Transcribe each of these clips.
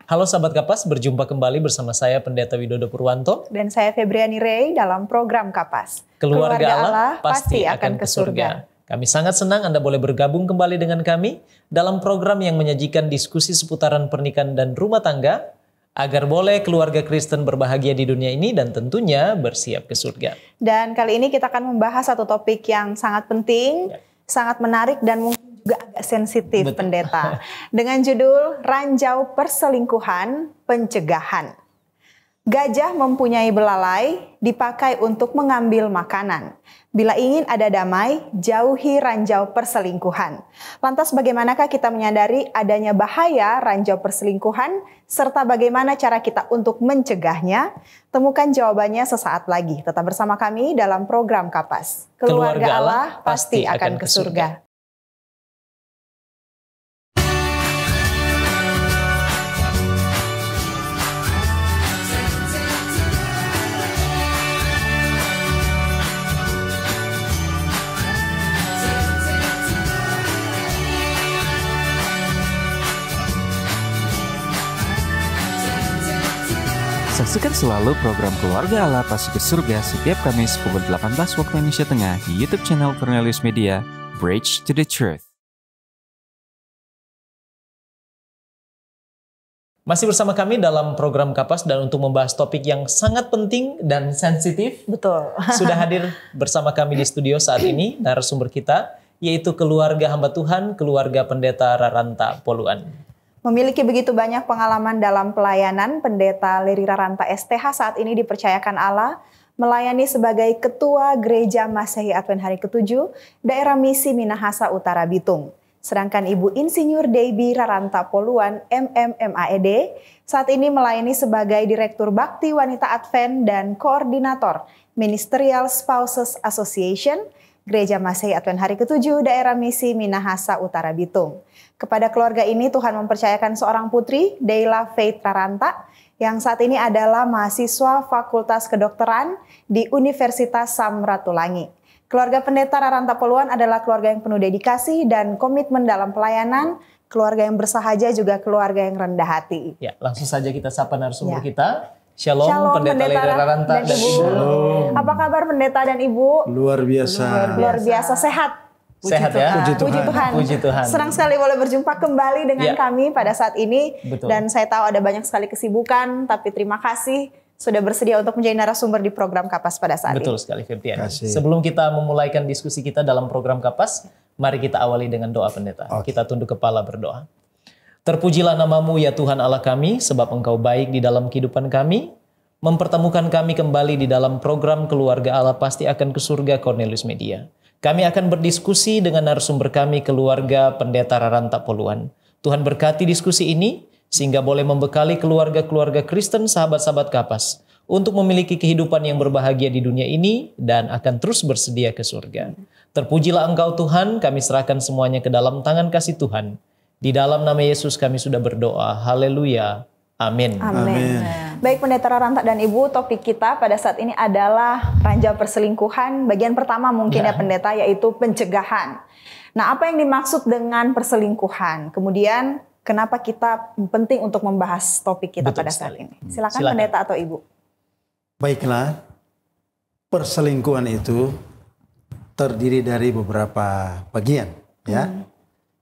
Halo sahabat Kapas, berjumpa kembali bersama saya Pendeta Widodo Purwanto. Dan saya Febriani Rey dalam program Kapas. Keluarga Allah pasti akan ke surga. Kami sangat senang Anda boleh bergabung kembali dengan kami dalam program yang menyajikan diskusi seputaran pernikahan dan rumah tangga, agar boleh keluarga Kristen berbahagia di dunia ini dan tentunya bersiap ke surga. Dan kali ini kita akan membahas satu topik yang sangat penting, sangat menarik dan mungkin juga agak sensitif. Betul. Pendeta. Dengan judul Ranjau Perselingkuhan Pencegahan. Gajah mempunyai belalai, dipakai untuk mengambil makanan. Bila ingin ada damai, jauhi ranjau perselingkuhan. Lantas bagaimanakah kita menyadari adanya bahaya ranjau perselingkuhan, serta bagaimana cara kita untuk mencegahnya? Temukan jawabannya sesaat lagi. Tetap bersama kami dalam program Kapas. Keluarga Allah pasti akan ke surga. Saksikan selalu program Keluarga Allah Pasti ke Surga setiap Kamis pukul 18 waktu Indonesia Tengah di YouTube channel Cornelius Media, Bridge to the Truth. Masih bersama kami dalam program Kapas dan untuk membahas topik yang sangat penting dan sensitif. Betul. Sudah hadir bersama kami di studio saat ini narasumber kita, yaitu keluarga hamba Tuhan, keluarga Pendeta Raranta Poluan. Memiliki begitu banyak pengalaman dalam pelayanan, Pendeta Leri Raranta STH saat ini dipercayakan Allah melayani sebagai Ketua Gereja Masehi Advent Hari ke-7 Daerah Misi Minahasa Utara Bitung. Sedangkan Ibu Insinyur Debbie Raranta Poluan MMMAED saat ini melayani sebagai Direktur Bakti Wanita Advent dan Koordinator Ministerial Spouses Association Gereja Masehi Advent Hari ke-7 Daerah Misi Minahasa Utara Bitung. Kepada keluarga ini Tuhan mempercayakan seorang putri, Deila Faith Raranta, yang saat ini adalah mahasiswa Fakultas Kedokteran di Universitas Samratulangi. Keluarga Pendeta Raranta Poluan adalah keluarga yang penuh dedikasi dan komitmen dalam pelayanan, keluarga yang bersahaja, juga keluarga yang rendah hati. Ya, langsung saja kita sapa narasumber kita. Shalom, Pendeta Leri Raranta dan Ibu. Shalom. Apa kabar Pendeta dan Ibu? Luar biasa. Luar biasa, sehat. Sehat ya? Puji Tuhan. Puji Tuhan. Senang sekali boleh berjumpa kembali dengan kami pada saat ini. Betul. Dan saya tahu ada banyak sekali kesibukan, tapi terima kasih sudah bersedia untuk menjadi narasumber di program Kapas pada saat Betul ini. sekali, Febriani. Kasih. Sebelum kita memulaikan diskusi kita dalam program Kapas, mari kita awali dengan doa Pendeta. Kita tunduk kepala berdoa. Terpujilah namamu ya Tuhan Allah kami, sebab Engkau baik di dalam kehidupan kami, mempertemukan kami kembali di dalam program Keluarga Allah Pasti Akan ke Surga Cornelius Media. Kami akan berdiskusi dengan narasumber kami, keluarga Pendeta Raranta Poluan. Tuhan berkati diskusi ini, sehingga boleh membekali keluarga-keluarga Kristen, sahabat-sahabat Kapas, untuk memiliki kehidupan yang berbahagia di dunia ini, dan akan terus bersedia ke surga. Terpujilah Engkau Tuhan, kami serahkan semuanya ke dalam tangan kasih Tuhan. Di dalam nama Yesus kami sudah berdoa. Haleluya. Amin. Amin. Baik Pendeta Raranta dan Ibu, topik kita pada saat ini adalah ranjau perselingkuhan. Bagian pertama mungkin ya Pendeta, yaitu pencegahan. Nah, apa yang dimaksud dengan perselingkuhan? Kemudian kenapa kita penting untuk membahas topik kita pada saat ini? Silakan Pendeta atau Ibu. Baiklah, perselingkuhan itu terdiri dari beberapa bagian. Ya.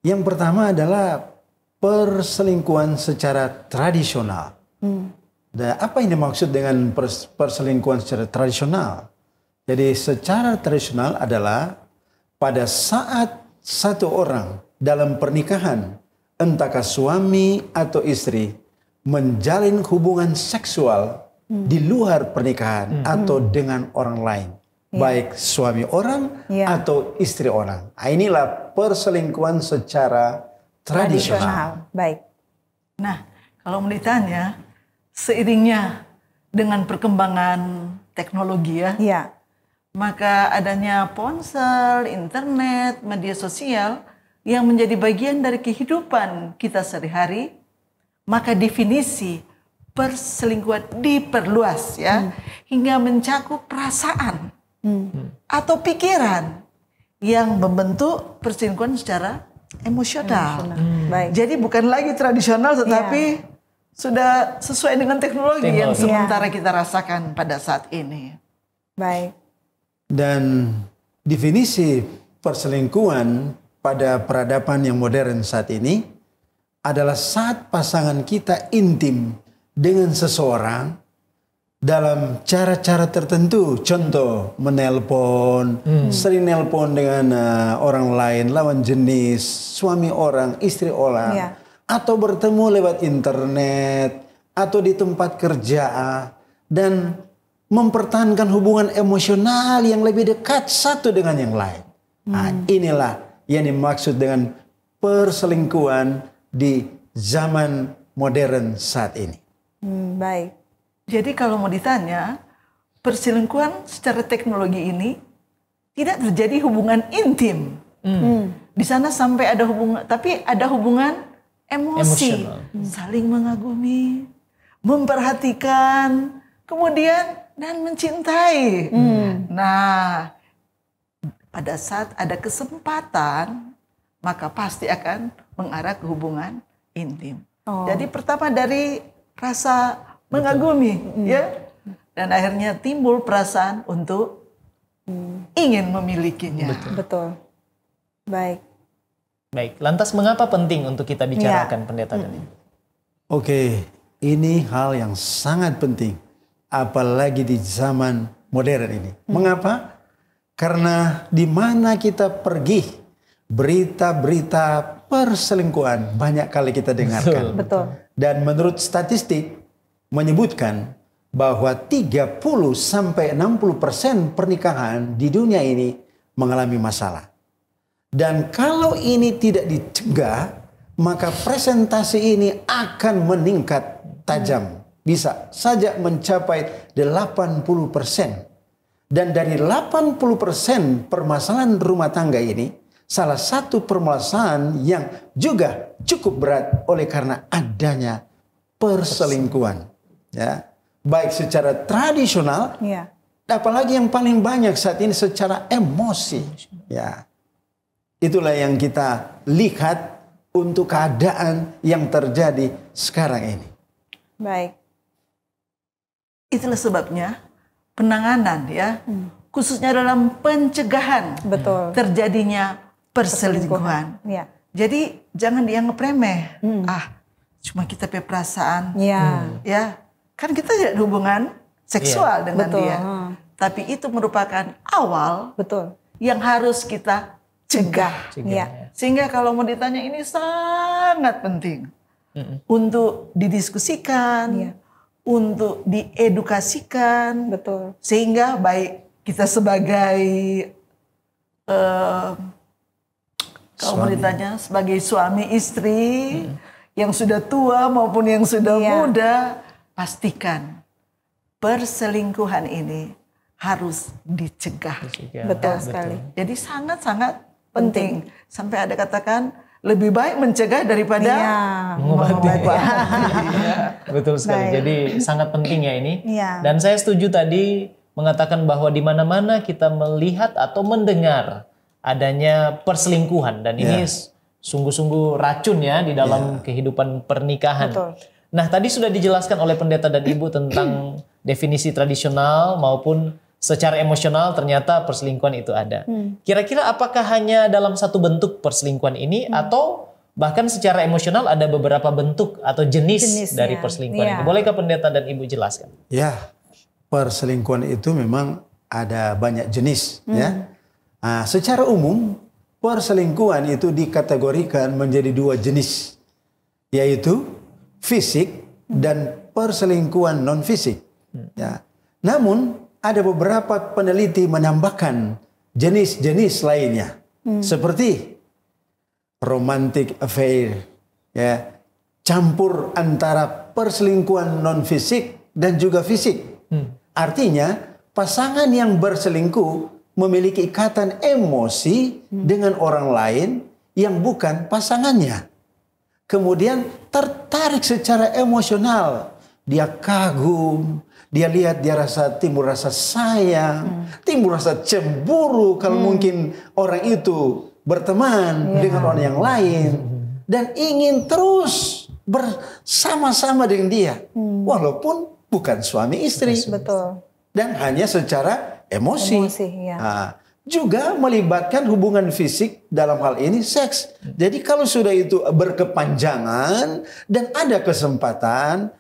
Yang pertama adalah perselingkuhan secara tradisional. Dan apa yang dimaksud dengan perselingkuhan secara tradisional? Jadi secara tradisional adalah pada saat satu orang dalam pernikahan, entahkah suami atau istri, menjalin hubungan seksual di luar pernikahan atau dengan orang lain. Baik suami orang atau istri orang. Nah, inilah perselingkuhan secara tradisional. Baik. Nah, kalau ditanya, seiringnya dengan perkembangan teknologi maka adanya ponsel, internet, media sosial yang menjadi bagian dari kehidupan kita sehari-hari, maka definisi perselingkuhan diperluas hingga mencakup perasaan atau pikiran yang membentuk perselingkuhan secara emosional. Baik. Jadi bukan lagi tradisional tetapi sudah sesuai dengan teknologi yang sementara kita rasakan pada saat ini. Baik. Dan definisi perselingkuhan pada peradaban yang modern saat ini adalah saat pasangan kita intim dengan seseorang dalam cara-cara tertentu. Contoh, menelpon, sering nelpon dengan orang lain, lawan jenis, suami orang, istri orang, atau bertemu lewat internet, atau di tempat kerja, dan mempertahankan hubungan emosional yang lebih dekat satu dengan yang lain. Nah, inilah yang dimaksud dengan perselingkuhan di zaman modern saat ini. Baik. Jadi kalau mau ditanya, perselingkuhan secara teknologi ini tidak terjadi hubungan intim. Di sana sampai ada hubungan, tapi ada hubungan emosi, saling mengagumi, memperhatikan, kemudian dan mencintai. Nah, pada saat ada kesempatan, maka pasti akan mengarah ke hubungan intim. Jadi pertama dari rasa mengagumi, ya, dan akhirnya timbul perasaan untuk ingin memilikinya. Betul. Baik. Baik. Lantas mengapa penting untuk kita bicarakan, Pendeta dan Ibu? Oke, ini hal yang sangat penting, apalagi di zaman modern ini. Mengapa? Karena di mana kita pergi, berita-berita perselingkuhan banyak kali kita dengarkan. Betul. Dan menurut statistik menyebutkan bahwa 30-60% pernikahan di dunia ini mengalami masalah. Dan kalau ini tidak dicegah, maka presentasi ini akan meningkat tajam. Bisa saja mencapai 80%. Dan dari 80% permasalahan rumah tangga ini, salah satu permasalahan yang juga cukup berat oleh karena adanya perselingkuhan. Ya, baik secara tradisional, apalagi yang paling banyak saat ini secara emosi. Ya, itulah yang kita lihat untuk keadaan yang terjadi sekarang ini. Baik. Itulah sebabnya penanganan, ya, khususnya dalam pencegahan terjadinya perselingkuhan. Ya. Jadi jangan dianggap remeh. Cuma kita punya perasaan, ya, kan kita tidak ada hubungan seksual dengan dia. Tapi itu merupakan awal yang harus kita cegah. Sehingga kalau mau ditanya, ini sangat penting untuk didiskusikan, untuk diedukasikan, sehingga baik kita sebagai kalau mau ditanya sebagai suami istri yang sudah tua maupun yang sudah muda, pastikan perselingkuhan ini harus dicegah. Betul sekali. Jadi sangat-sangat penting. Sampai ada katakan lebih baik mencegah daripada mengobati. Betul sekali. Jadi sangat penting ya ini. Dan saya setuju tadi mengatakan bahwa di mana-mana kita melihat atau mendengar adanya perselingkuhan, dan ini sungguh-sungguh racun ya di dalam kehidupan pernikahan. Nah, tadi sudah dijelaskan oleh Pendeta dan Ibu tentang definisi tradisional maupun secara emosional ternyata perselingkuhan itu ada. Kira-kira apakah hanya dalam satu bentuk perselingkuhan ini atau bahkan secara emosional ada beberapa bentuk atau jenis dari perselingkuhan ini? Bolehkah Pendeta dan Ibu jelaskan? Ya, perselingkuhan itu memang ada banyak jenis. Ya. Nah, secara umum perselingkuhan itu dikategorikan menjadi dua jenis, yaitu fisik dan perselingkuhan non fisik. Ya. Namun ada beberapa peneliti menambahkan jenis-jenis lainnya, seperti romantic affair, ya, campur antara perselingkuhan non fisik dan juga fisik. Artinya pasangan yang berselingkuh memiliki ikatan emosi dengan orang lain yang bukan pasangannya. Kemudian tertarik secara emosional, dia kagum, dia lihat, dia timbul rasa sayang, timbul rasa cemburu kalau mungkin orang itu berteman dengan orang yang lain, dan ingin terus bersama-sama dengan dia. Walaupun bukan suami istri. Betul. Dan hanya secara emosi. Ya. Nah, juga melibatkan hubungan fisik, dalam hal ini seks. Jadi kalau sudah itu berkepanjangan dan ada kesempatan,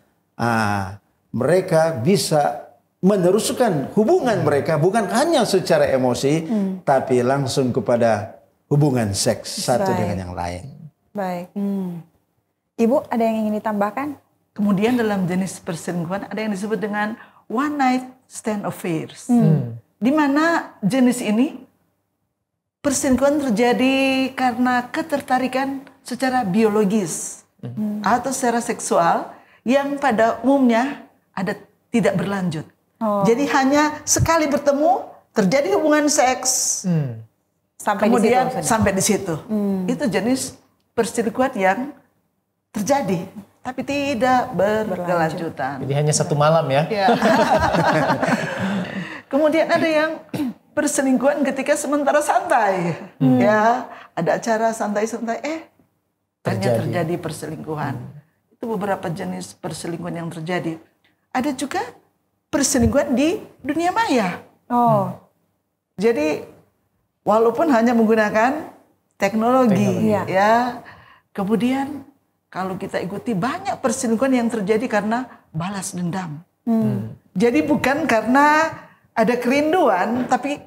mereka bisa meneruskan hubungan mereka bukan hanya secara emosi, tapi langsung kepada hubungan seks satu dengan yang lain. Baik. Ibu, ada yang ingin ditambahkan? Kemudian dalam jenis perselingkuhan ada yang disebut dengan one night stand affairs. Di mana jenis ini perselingkuhan terjadi karena ketertarikan secara biologis atau secara seksual yang pada umumnya tidak berlanjut. Jadi hanya sekali bertemu terjadi hubungan seks, kemudian sampai di situ. Itu jenis perselingkuhan yang terjadi tapi tidak berkelanjutan. Jadi hanya satu malam ya. Kemudian ada yang perselingkuhan ketika sementara santai, ya ada acara santai-santai, hanya terjadi perselingkuhan. Itu beberapa jenis perselingkuhan yang terjadi. Ada juga perselingkuhan di dunia maya. Jadi walaupun hanya menggunakan teknologi. Ya, kemudian kalau kita ikuti banyak perselingkuhan yang terjadi karena balas dendam. Jadi bukan karena ada kerinduan, tapi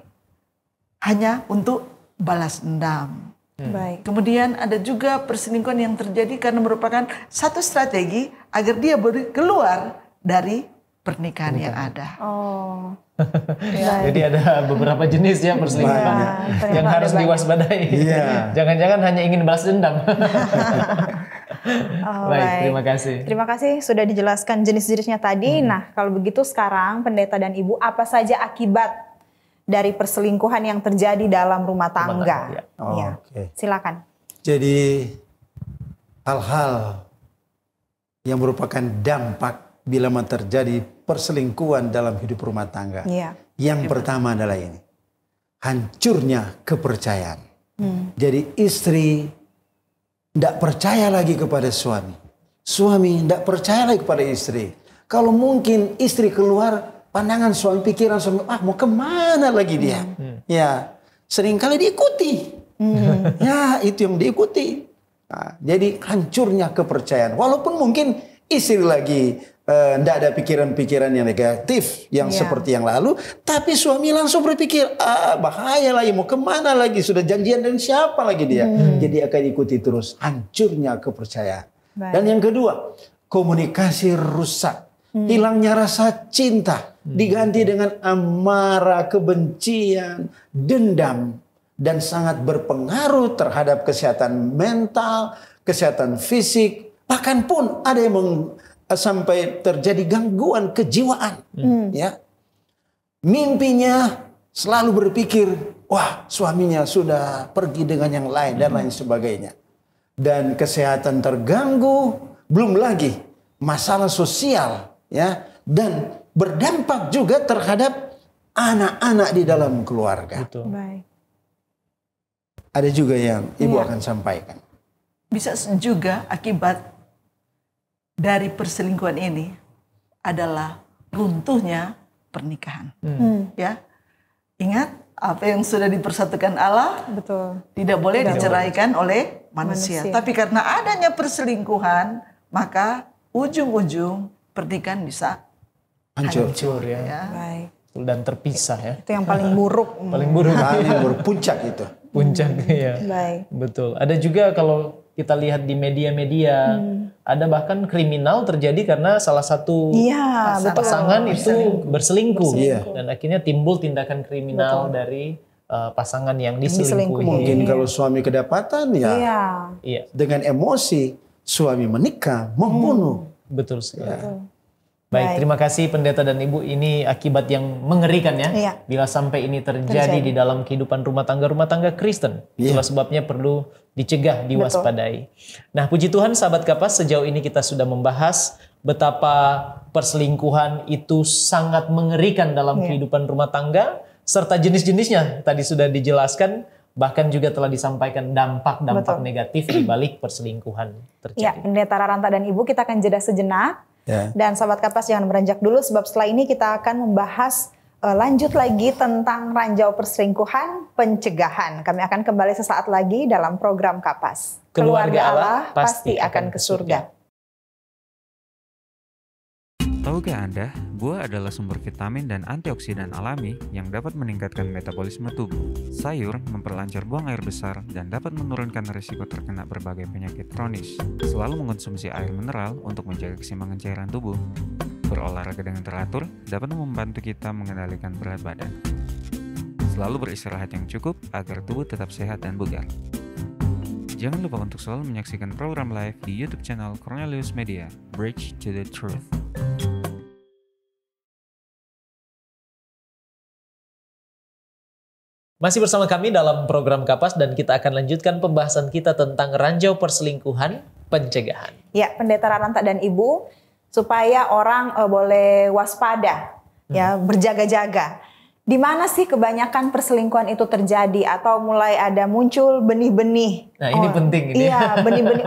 hanya untuk balas dendam. Baik. Kemudian ada juga perselingkuhan yang terjadi karena merupakan satu strategi agar dia keluar dari pernikahan yang ada. Jadi ada beberapa jenis ya perselingkuhan yang harus diwaspadai. Jangan-jangan hanya ingin balas dendam. Baik, terima kasih. Terima kasih sudah dijelaskan jenis-jenisnya tadi. Nah, kalau begitu sekarang pendeta dan ibu, apa saja akibat dari perselingkuhan yang terjadi dalam rumah tangga? Silakan. Jadi hal-hal yang merupakan dampak bila terjadi perselingkuhan dalam hidup rumah tangga. Yang pertama adalah ini, hancurnya kepercayaan. Jadi istri tidak percaya lagi kepada suami. Suami tidak percaya lagi kepada istri. Kalau mungkin istri keluar, pandangan suami, pikiran suami, mau kemana lagi dia? Ya, seringkali diikuti. Ya, itu yang diikuti. Nah, jadi hancurnya kepercayaan. Walaupun mungkin istri lagi tidak ada pikiran-pikiran yang negatif yang seperti yang lalu, tapi suami langsung berpikir, bahaya lagi, mau kemana lagi, sudah janjian dengan siapa lagi dia. Jadi akan ikuti terus, hancurnya kepercayaan. Dan yang kedua, komunikasi rusak, hilangnya rasa cinta, diganti dengan amarah, kebencian, dendam, dan sangat berpengaruh terhadap kesehatan mental, kesehatan fisik, bahkan pun ada yang sampai terjadi gangguan kejiwaan. Ya, mimpinya selalu berpikir, wah suaminya sudah pergi dengan yang lain dan lain sebagainya. Dan kesehatan terganggu, belum lagi masalah sosial, ya, dan berdampak juga terhadap anak-anak di dalam keluarga. Baik. Ada juga yang ibu akan sampaikan. Bisa juga akibat dari perselingkuhan ini adalah runtuhnya pernikahan. Ya, ingat apa yang sudah dipersatukan Allah, tidak boleh diceraikan oleh manusia. Tapi karena adanya perselingkuhan, maka ujung-ujung pernikahan bisa hancur ya. Baik. Dan terpisah ya. Itu yang paling buruk. Paling buruk. Paling berpuncak itu. Puncak ya. Baik. Betul. Ada juga kalau kita lihat di media-media, ada bahkan kriminal terjadi karena salah satu pasangan itu berselingkuh. Dan akhirnya timbul tindakan kriminal dari pasangan yang diselingkuhi. Mungkin kalau suami kedapatan dengan emosi, suami menikah, membunuh. Betul sekali. Baik, terima kasih pendeta dan ibu. Ini akibat yang mengerikan ya. Bila sampai ini terjadi di dalam kehidupan rumah tangga Kristen. Itulah sebabnya perlu dicegah, diwaspadai. Nah, puji Tuhan sahabat Kapas, sejauh ini kita sudah membahas betapa perselingkuhan itu sangat mengerikan dalam kehidupan rumah tangga, serta jenis-jenisnya tadi sudah dijelaskan, Bahkan juga telah disampaikan dampak-dampak negatif di balik perselingkuhan terjadi. Ya, Pendeta Raranta dan Ibu, kita akan jeda sejenak. Dan Sahabat Kapas jangan beranjak dulu, sebab setelah ini kita akan membahas lanjut lagi tentang ranjau perselingkuhan, pencegahan. Kami akan kembali sesaat lagi dalam program Kapas. Keluarga Allah pasti akan ke surga. Tahukah Anda, buah adalah sumber vitamin dan antioksidan alami yang dapat meningkatkan metabolisme tubuh. Sayur memperlancar buang air besar dan dapat menurunkan risiko terkena berbagai penyakit kronis. Selalu mengonsumsi air mineral untuk menjaga keseimbangan cairan tubuh. Berolahraga dengan teratur dapat membantu kita mengendalikan berat badan. Selalu beristirahat yang cukup agar tubuh tetap sehat dan bugar. Jangan lupa untuk selalu menyaksikan program live di YouTube channel Cornelius Media, Bridge to the Truth. Masih bersama kami dalam program Kapas dan kita akan lanjutkan pembahasan kita tentang ranjau perselingkuhan, pencegahan. Ya, Pendeta Raranta dan Ibu, supaya orang boleh waspada, ya, berjaga-jaga. Di mana sih kebanyakan perselingkuhan itu terjadi atau mulai ada muncul benih-benih? Nah, ini penting ini. Iya, benih-benih.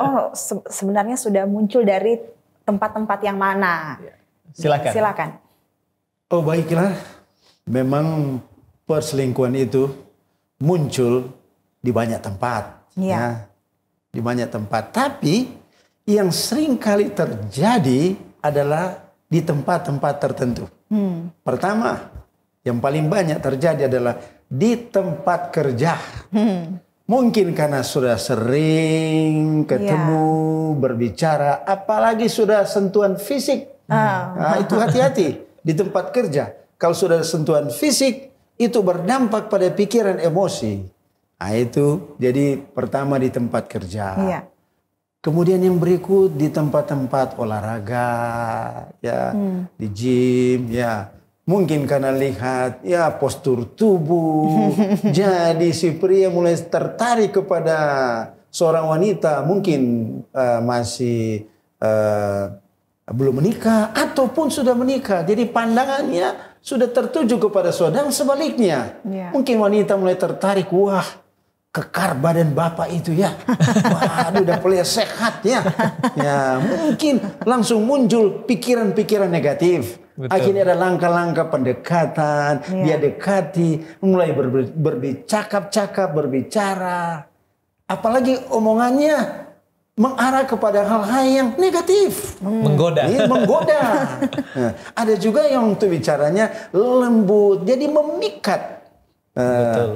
Sebenarnya sudah muncul dari tempat-tempat yang mana? Silakan. Oh, baiklah. Memang perselingkuhan itu muncul di banyak tempat. Ya, di banyak tempat. Tapi yang sering kali terjadi adalah di tempat-tempat tertentu. Pertama, yang paling banyak terjadi adalah di tempat kerja. Mungkin karena sudah sering ketemu, berbicara, apalagi sudah sentuhan fisik. Nah, itu hati-hati di tempat kerja. Kalau sudah sentuhan fisik, itu berdampak pada pikiran, emosi. Nah, itu jadi pertama di tempat kerja. Kemudian yang berikut di tempat-tempat olahraga, ya, di gym, ya. Mungkin karena lihat ya postur tubuh, jadi si pria mulai tertarik kepada seorang wanita, mungkin masih belum menikah ataupun sudah menikah. Jadi pandangannya sudah tertuju kepada saudara, sebaliknya. Mungkin wanita mulai tertarik, wah, kekar badan bapak itu ya. Waduh, udah mulai sehat ya. Ya, mungkin langsung muncul pikiran-pikiran negatif. Betul. Akhirnya ada langkah-langkah pendekatan, dia dekati, mulai bercakap-cakap, berbicara. Apalagi omongannya mengarah kepada hal-hal yang negatif. Menggoda. Iya, menggoda. Nah, ada juga yang untuk bicaranya lembut, jadi memikat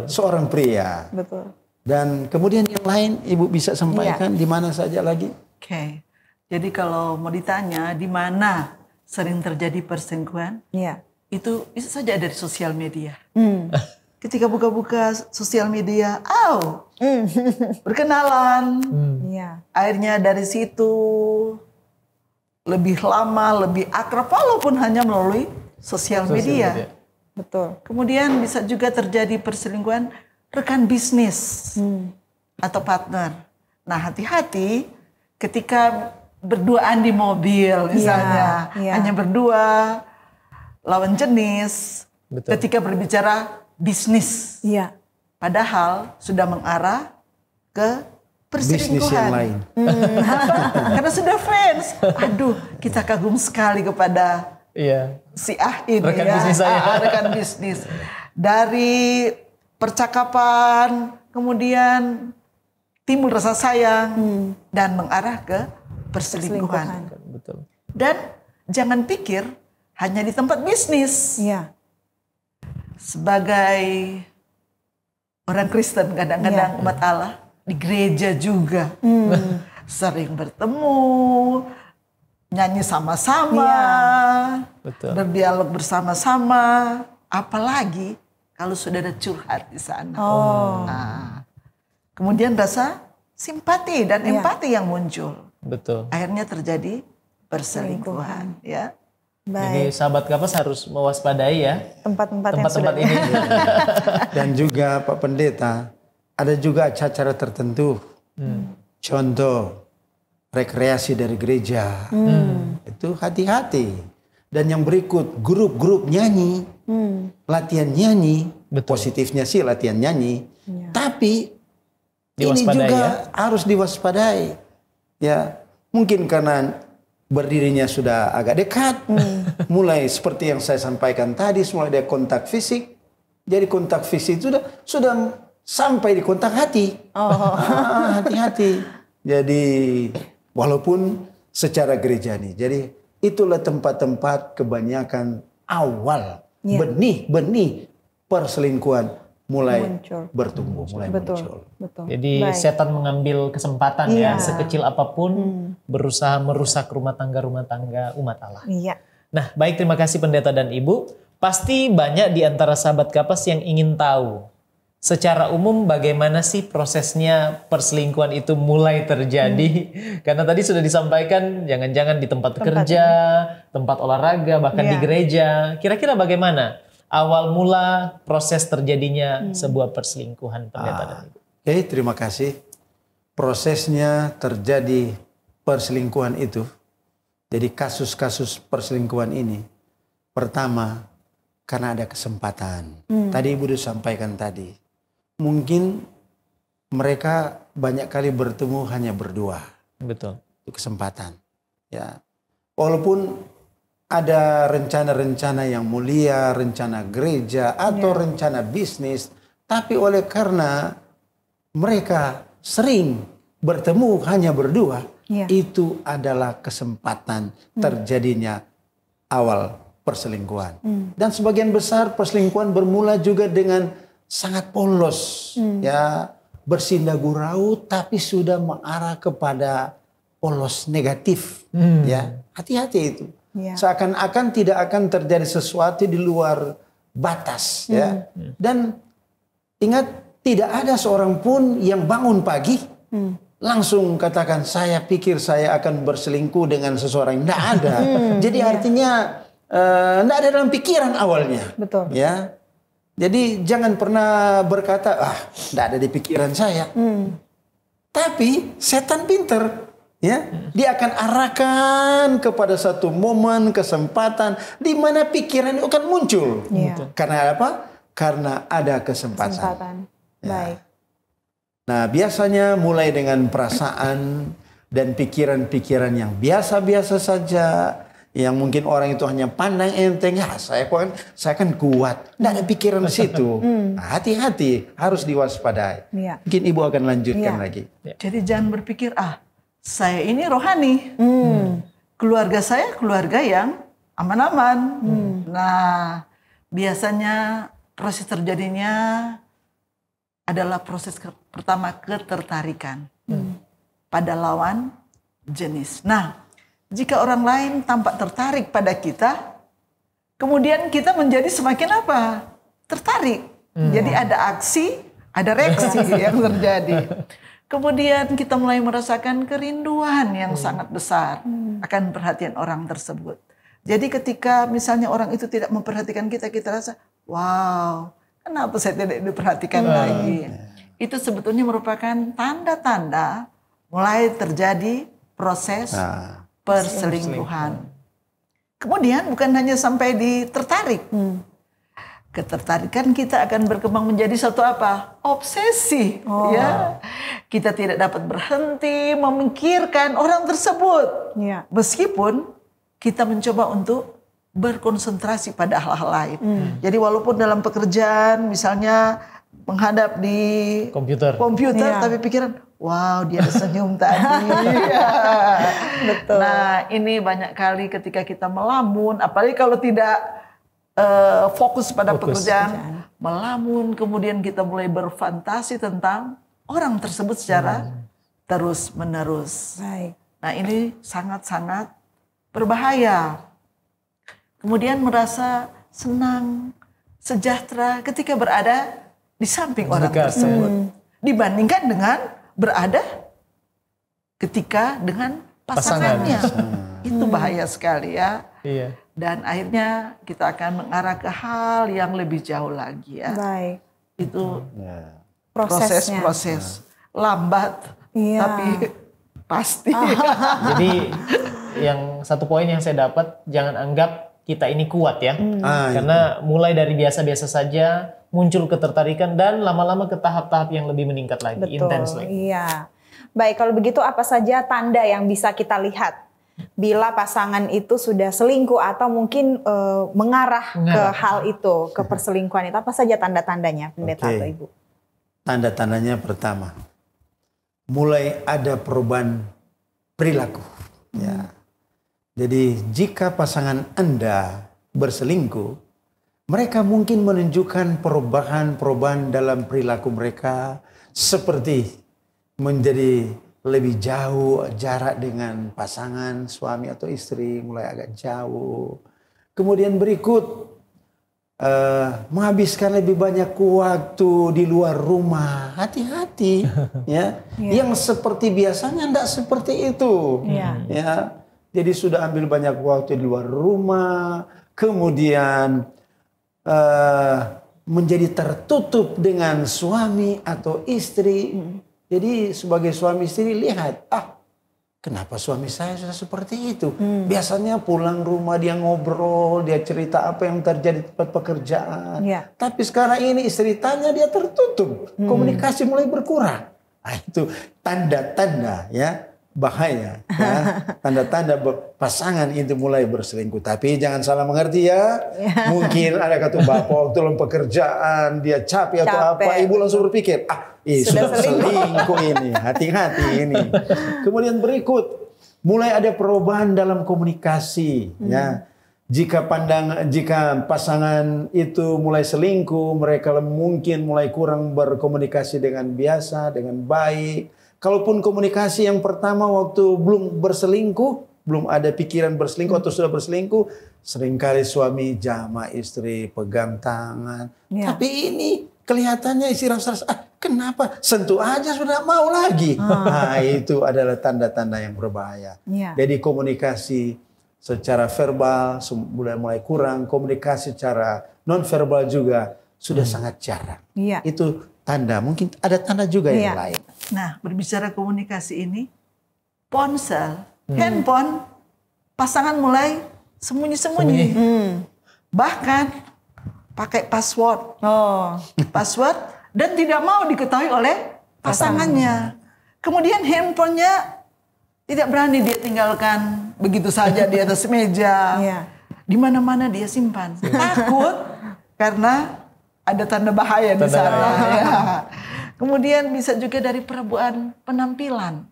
seorang pria. Betul. Dan kemudian yang lain Ibu bisa sampaikan di mana saja lagi? Oke. Jadi kalau mau ditanya di mana sering terjadi perselingkuhan, itu bisa saja dari sosial media. Ketika buka-buka sosial media, berkenalan, akhirnya dari situ lebih lama, lebih akrab, walaupun hanya melalui sosial media. Betul. Kemudian bisa juga terjadi perselingkuhan rekan bisnis atau partner. Nah, hati-hati ketika berduaan di mobil misalnya, hanya berdua, lawan jenis. Betul. Ketika berbicara bisnis, padahal sudah mengarah ke perselingkuhan. Bisnis yang lain. Karena sudah fans. Aduh, kita kagum sekali kepada si ini, rekan bisnis saya. Rekan bisnis. Dari percakapan, kemudian timbul rasa sayang dan mengarah ke perselingkuhan. Betul. Dan jangan pikir hanya di tempat bisnis. Sebagai orang Kristen, kadang-kadang umat Allah di gereja juga sering bertemu, nyanyi sama-sama, berdialog bersama-sama. Apalagi kalau sudah ada curhat di sana. Nah, kemudian rasa simpati dan empati yang muncul. Betul. Akhirnya terjadi perselingkuhan, ya. Jadi sahabat Kapas harus mewaspadai ya tempat-tempat ini. Dan juga Pak Pendeta, ada juga acara tertentu. Contoh rekreasi dari gereja. Itu hati-hati. Dan yang berikut grup-grup nyanyi, latihan nyanyi, Positifnya sih latihan nyanyi. Tapi ini Diwaspadai, juga ya? harus diwaspadai. Ya, mungkin karena berdirinya sudah agak dekat. Mulai seperti yang saya sampaikan tadi, mulai dari kontak fisik. Jadi kontak fisik sudah sampai di kontak hati. Hati-hati. Jadi walaupun secara gereja nih. Jadi itulah tempat-tempat kebanyakan awal benih perselingkuhan mulai bertumbuh, mulai muncul. Jadi setan mengambil kesempatan ya, sekecil apapun berusaha merusak rumah tangga umat Allah. Nah, baik, terima kasih pendeta dan ibu. Pasti banyak di antara sahabat Kapas yang ingin tahu secara umum bagaimana sih prosesnya perselingkuhan itu mulai terjadi. Karena tadi sudah disampaikan jangan-jangan di tempat kerja, tempat olahraga, bahkan di gereja. Kira-kira bagaimana awal mula proses terjadinya sebuah perselingkuhan, pendeta dan ibu? Oke, terima kasih. Prosesnya terjadi perselingkuhan itu. Jadi kasus-kasus perselingkuhan ini. Pertama, karena ada kesempatan. Tadi ibu sudah sampaikan tadi. Mungkin mereka banyak kali bertemu hanya berdua. Betul. Itu kesempatan. Ya. Walaupun ada rencana-rencana yang mulia, rencana gereja atau rencana bisnis, tapi oleh karena mereka sering bertemu hanya berdua, itu adalah kesempatan terjadinya awal perselingkuhan. Dan sebagian besar perselingkuhan bermula juga dengan sangat polos, ya, bersindah gurau, tapi sudah mengarah kepada polos negatif, ya, hati-hati itu. Seakan-akan tidak akan terjadi sesuatu di luar batas, ya. Dan ingat, tidak ada seorang pun yang bangun pagi langsung katakan saya pikir saya akan berselingkuh dengan seseorang. Tidak ada. Jadi artinya tidak ada dalam pikiran awalnya. Betul. Ya. Jadi jangan pernah berkata, tidak ada di pikiran saya. Tapi setan pinter, ya, dia akan arahkan kepada satu momen, kesempatan, di mana pikiran itu akan muncul. Karena apa? Karena ada kesempatan. Ya. Baik. Nah, biasanya mulai dengan perasaan dan pikiran-pikiran yang biasa-biasa saja. Yang mungkin orang itu hanya pandang enteng, saya kan kuat. Tidak ada pikiran di situ. Hati-hati, harus diwaspadai. Mungkin ibu akan lanjutkan lagi. Jadi jangan berpikir, saya ini rohani. Keluarga saya keluarga yang aman-aman. Nah, biasanya proses terjadinya adalah proses pertama ketertarikan pada lawan jenis. Nah, jika orang lain tampak tertarik pada kita, kemudian kita menjadi semakin apa? Tertarik. Jadi ada aksi, ada reaksi yang terjadi. Kemudian kita mulai merasakan kerinduan yang sangat besar akan perhatian orang tersebut. Jadi ketika misalnya orang itu tidak memperhatikan kita, kita rasa, wow, kenapa saya tidak diperhatikan lagi? Itu sebetulnya merupakan tanda-tanda mulai terjadi proses perselingkuhan. Kemudian bukan hanya sampai tertarik. Ketertarikan kita akan berkembang menjadi satu apa? Obsesi. Ya. Kita tidak dapat berhenti memikirkan orang tersebut. Meskipun kita mencoba untuk berkonsentrasi pada hal-hal lain. Jadi walaupun dalam pekerjaan misalnya menghadap di komputer, tapi pikiran, wow, dia senyum tadi. Betul. Nah, ini banyak kali ketika kita melamun, apalagi kalau tidak fokus pada pekerjaan, melamun, kemudian kita mulai berfantasi tentang orang tersebut secara terus-menerus. Nah, ini sangat-sangat berbahaya. Kemudian merasa senang, sejahtera ketika berada di samping orang tersebut. Dibandingkan dengan berada ketika dengan pasangannya. Itu bahaya sekali ya. Dan akhirnya kita akan mengarah ke hal yang lebih jauh lagi ya. Itu proses-proses lambat tapi pasti. Jadi yang satu poin yang saya dapat, jangan anggap kita ini kuat ya. Karena mulai dari biasa-biasa saja, muncul ketertarikan dan lama-lama ke tahap-tahap yang lebih meningkat lagi, intens lagi. Iya. Baik, kalau begitu apa saja tanda yang bisa kita lihat bila pasangan itu sudah selingkuh atau mungkin mengarah ke hal itu, ke perselingkuhan itu? Apa saja tanda-tandanya, Pendeta atau Ibu? Tanda-tandanya pertama, mulai ada perubahan perilaku. Ya. Jadi jika pasangan Anda berselingkuh, mereka mungkin menunjukkan perubahan-perubahan dalam perilaku mereka, seperti menjadi lebih jauh jarak dengan pasangan suami atau istri, mulai agak jauh. Kemudian berikut, menghabiskan lebih banyak waktu di luar rumah. Hati-hati, ya. Yang seperti biasanya tidak seperti itu, ya. Jadi sudah ambil banyak waktu di luar rumah, kemudian menjadi tertutup dengan suami atau istri. Jadi sebagai suami istri lihat, kenapa suami saya sudah seperti itu? Biasanya pulang rumah dia ngobrol, dia cerita apa yang terjadi di tempat pekerjaan. Tapi sekarang ini istri tanya dia tertutup, komunikasi mulai berkurang. Itu tanda-tanda ya bahaya. Ya. Tanda-tanda pasangan itu mulai berselingkuh. Tapi jangan salah mengerti ya. Mungkin ada kata bapak waktu dalam pekerjaan dia capek atau apa, ibu langsung berpikir, sudah selingkuh ini, hati-hati ini. Kemudian berikut, mulai ada perubahan dalam komunikasi. Ya, jika pasangan itu mulai selingkuh, mereka mungkin mulai kurang berkomunikasi dengan biasa, dengan baik. Kalaupun komunikasi yang pertama waktu belum berselingkuh, belum ada pikiran berselingkuh atau sudah berselingkuh, seringkali suami jama istri, pegang tangan. Tapi ini kelihatannya istri rasa, kenapa? Sentuh aja sudah mau lagi. Itu adalah tanda-tanda yang berbahaya. Jadi komunikasi secara verbal sudah mulai kurang, komunikasi secara non-verbal juga sudah sangat jarang. Itu tanda, mungkin ada tanda juga yang lain. Nah, berbicara komunikasi ini, ponsel, handphone, pasangan mulai sembunyi-sembunyi. Bahkan pakai password. Password dan tidak mau diketahui oleh pasangannya. Kemudian handphonenya tidak berani dia tinggalkan begitu saja di atas meja. Di mana-mana dia simpan. Takut karena ada tanda bahaya di sana. Kemudian bisa juga dari perubahan penampilan.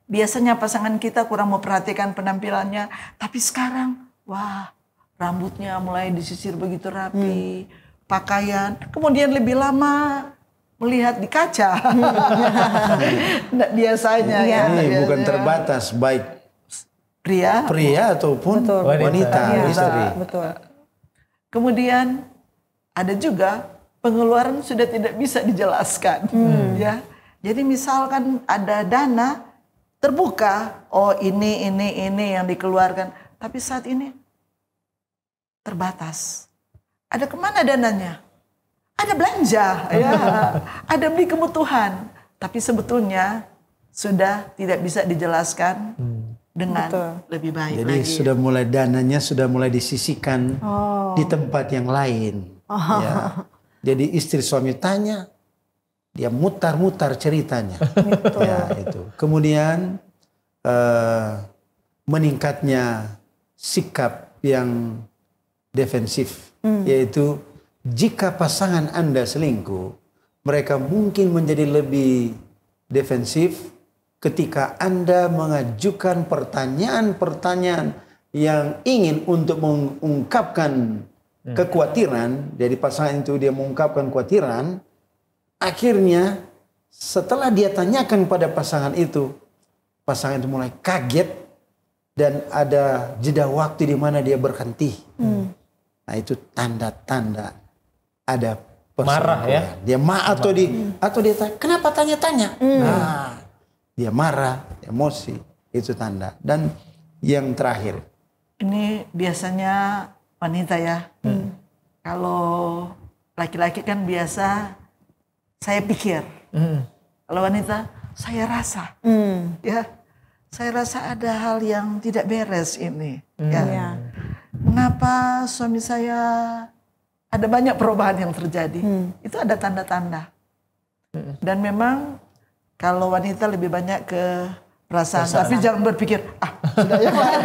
Biasanya pasangan kita kurang memperhatikan penampilannya, tapi sekarang, wah, rambutnya mulai disisir begitu rapi, pakaian, kemudian lebih lama melihat di kaca. Biasanya ini bukan terbatas, baik pria ataupun wanita, istri. Kemudian ada juga pengeluaran sudah tidak bisa dijelaskan, ya. Jadi misalkan ada dana terbuka, ini yang dikeluarkan, tapi saat ini terbatas. Ada kemana dananya? Ada belanja, ya. Ada beli kebutuhan, tapi sebetulnya sudah tidak bisa dijelaskan dengan lebih baik. Jadi lagi. Dananya sudah mulai disisihkan di tempat yang lain. Ya. Jadi istri suami tanya, dia mutar-mutar ceritanya. Ya, itu. Kemudian meningkatnya sikap yang defensif, yaitu jika pasangan Anda selingkuh, mereka mungkin menjadi lebih defensif ketika Anda mengajukan pertanyaan-pertanyaan yang ingin untuk mengungkapkan kekhawatiran. Jadi pasangan itu dia mengungkapkan kekhawatiran, akhirnya setelah dia tanyakan pada pasangan itu mulai kaget dan ada jeda waktu di mana dia berhenti. Nah, itu tanda-tanda ada marah ya. Dia atau dia tanya, kenapa tanya-tanya? Nah, dia marah, emosi, itu tanda. Dan yang terakhir, ini biasanya wanita ya. Kalau laki-laki kan biasa saya pikir. Kalau wanita saya rasa. Ya. Saya rasa ada hal yang tidak beres ini. Ya. Mengapa suami saya ada banyak perubahan yang terjadi. Itu ada tanda-tanda. Dan memang kalau wanita lebih banyak ke perasaan. Tapi jangan berpikir, sudah yang lain.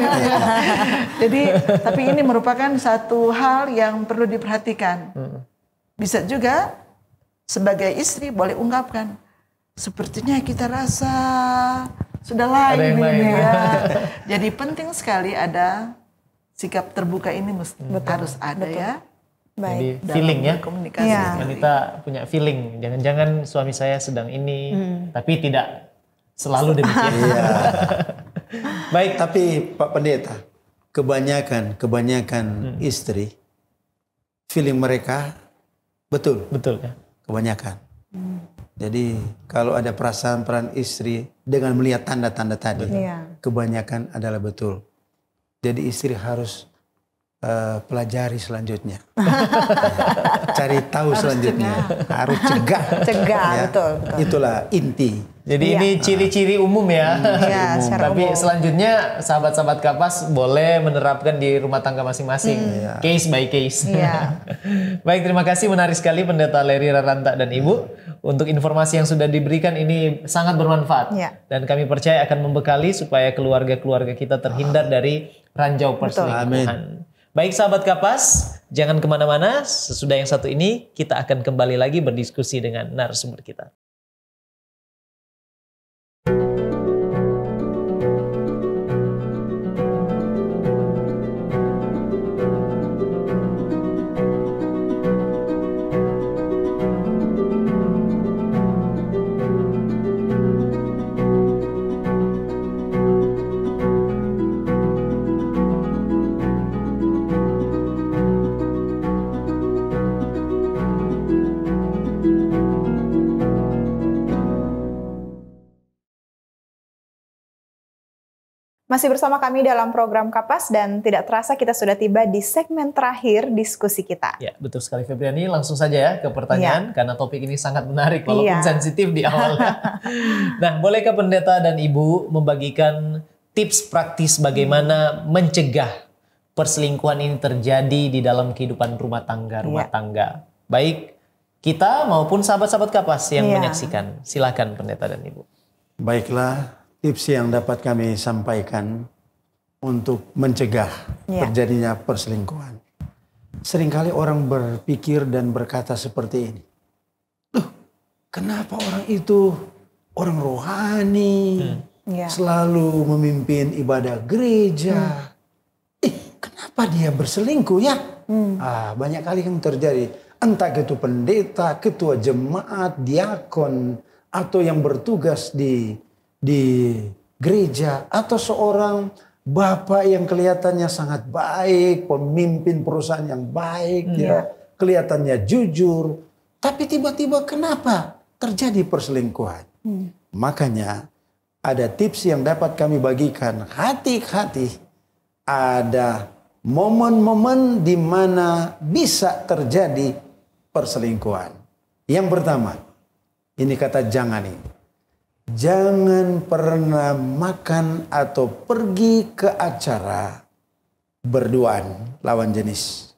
Jadi, tapi ini merupakan satu hal yang perlu diperhatikan. Bisa juga sebagai istri boleh ungkapkan, sepertinya kita rasa sudah lain. Ya. Jadi penting sekali ada sikap terbuka ini harus ada. Ya. Jadi feeling ya, komunikasi. Wanita punya feeling. Jangan-jangan suami saya sedang ini, tapi tidak selalu demikian. Baik, tapi Pak Pendeta, kebanyakan istri, feeling mereka betul ya, kebanyakan. Jadi kalau ada perasaan peran istri dengan melihat tanda-tanda tadi, kebanyakan adalah betul. Jadi istri harus pelajari selanjutnya, cari tahu selanjutnya, harus cegah, ya. betul. Itulah inti. Jadi ini ciri-ciri umum ya. Tapi selanjutnya sahabat-sahabat Kapas boleh menerapkan di rumah tangga masing-masing, case by case. Baik, terima kasih, menarik sekali Pendeta Leri Raranta dan Ibu untuk informasi yang sudah diberikan, ini sangat bermanfaat dan kami percaya akan membekali supaya keluarga-keluarga kita terhindar dari ranjau perselingkuhan. Baik sahabat Kapas, jangan kemana-mana. Sesudah yang satu ini, kita akan kembali lagi berdiskusi dengan narasumber kita. Masih bersama kami dalam program Kapas dan tidak terasa kita sudah tiba di segmen terakhir diskusi kita. Ya, betul sekali Febriani. Langsung saja ya ke pertanyaan karena topik ini sangat menarik walaupun sensitif di awalnya. Nah, bolehkah Pendeta dan Ibu membagikan tips praktis bagaimana mencegah perselingkuhan ini terjadi di dalam kehidupan rumah tangga? Baik kita maupun sahabat-sahabat Kapas yang menyaksikan. Silakan Pendeta dan Ibu. Baiklah. Tips yang dapat kami sampaikan untuk mencegah terjadinya perselingkuhan. Seringkali orang berpikir dan berkata seperti ini. Loh, kenapa orang itu orang rohani, selalu memimpin ibadah gereja. Kenapa dia berselingkuh ya? Banyak kali yang terjadi. Entah itu pendeta, ketua jemaat, diakon, atau yang bertugas di gereja, atau seorang bapak yang kelihatannya sangat baik, pemimpin perusahaan yang baik, kelihatannya jujur, tapi tiba-tiba kenapa terjadi perselingkuhan? Makanya ada tips yang dapat kami bagikan. Hati-hati, ada momen-momen di mana bisa terjadi perselingkuhan. Yang pertama, ini kata jangan ini. Jangan pernah makan atau pergi ke acara berduaan lawan jenis.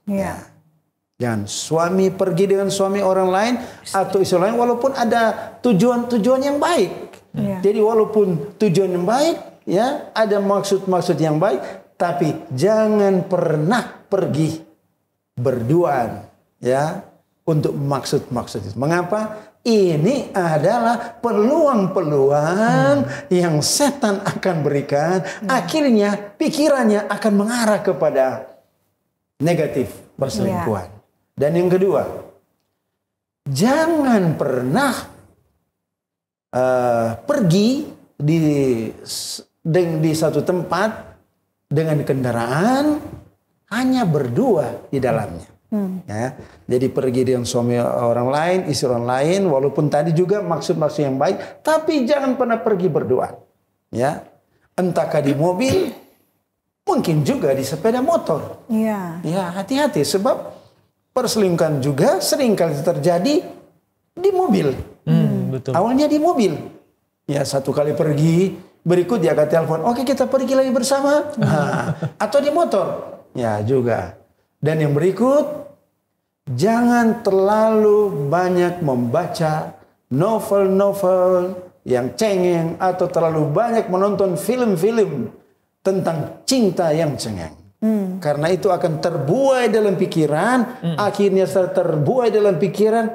Jangan suami pergi dengan suami orang lain atau istri lain walaupun ada tujuan-tujuan yang baik. Jadi walaupun tujuan yang baik, ada maksud-maksud yang baik, tapi jangan pernah pergi berduaan untuk maksud-maksud itu. Mengapa? Ini adalah peluang-peluang yang setan akan berikan. Akhirnya pikirannya akan mengarah kepada negatif perselingkuhan. Dan yang kedua, jangan pernah pergi di satu tempat dengan kendaraan hanya berdua di dalamnya. Jadi pergi dengan suami orang lain, istri orang lain, walaupun tadi juga maksud-maksud yang baik, tapi jangan pernah pergi berduaan. Entahkah di mobil, mungkin juga di sepeda motor. Hati-hati sebab perselingkuhan juga seringkali terjadi di mobil. Betul. Awalnya di mobil, satu kali pergi, berikut dia akan telepon, oke kita pergi lagi bersama, atau di motor, juga. Dan yang berikut, jangan terlalu banyak membaca novel-novel yang cengeng atau terlalu banyak menonton film-film tentang cinta yang cengeng. Karena itu akan terbuai dalam pikiran, akhirnya setelah terbuai dalam pikiran,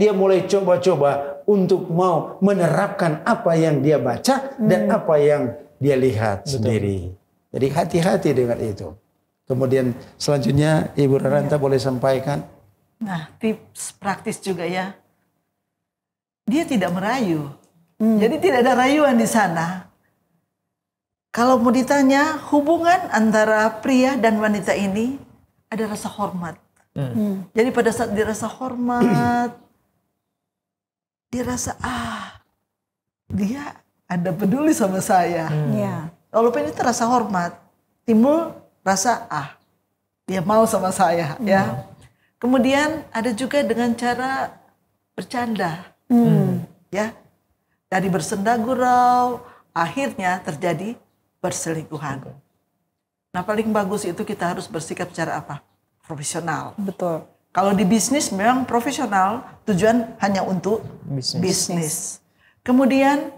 dia mulai coba-coba untuk mau menerapkan apa yang dia baca dan apa yang dia lihat sendiri. Jadi hati-hati dengan itu. Kemudian selanjutnya Ibu Raranta boleh sampaikan. Nah, tips praktis juga ya. Dia tidak merayu. Jadi tidak ada rayuan di sana. Kalau mau ditanya, hubungan antara pria dan wanita ini ada rasa hormat. Jadi pada saat dia rasa hormat, dia rasa dia ada peduli sama saya. Walaupun itu rasa hormat, timbul rasa dia mau sama saya, ya. Kemudian ada juga dengan cara bercanda, ya. Dari bersenda gurau, akhirnya terjadi perselingkuhan. Nah, paling bagus itu kita harus bersikap secara apa? Profesional. Betul. Kalau di bisnis memang profesional, tujuan hanya untuk bisnis. Kemudian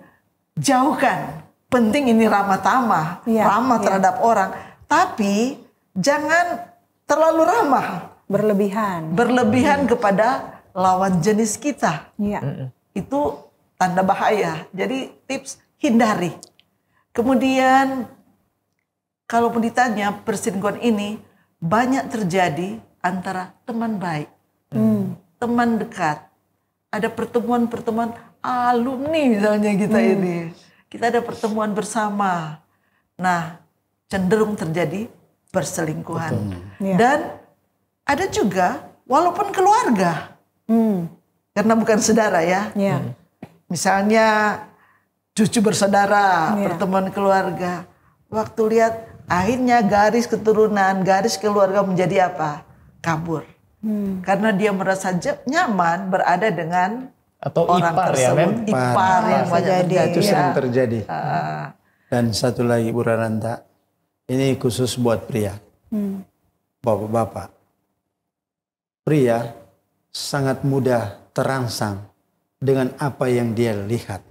jauhkan. Penting ini ramah tamah, ramah terhadap orang. Tapi jangan terlalu ramah. Berlebihan kepada lawan jenis kita. Itu tanda bahaya. Jadi tips hindari. Kemudian kalau ditanya perselingkuhan ini banyak terjadi antara teman baik, teman dekat. Ada pertemuan-pertemuan alumni misalnya kita ini. Kita ada pertemuan bersama. Nah, cenderung terjadi perselingkuhan. Dan ada juga walaupun keluarga. Karena bukan saudara ya. Misalnya cucu bersaudara, pertemuan keluarga. Waktu lihat akhirnya garis keturunan, garis keluarga menjadi apa? Kabur. Karena dia merasa nyaman berada dengan atau orang ipar tersebut. Ipar yang terjadi. Itu sering terjadi. Dan satu lagi Bu Raranta, ini khusus buat pria. Bapak-bapak. Pria sangat mudah terangsang dengan apa yang dia lihat.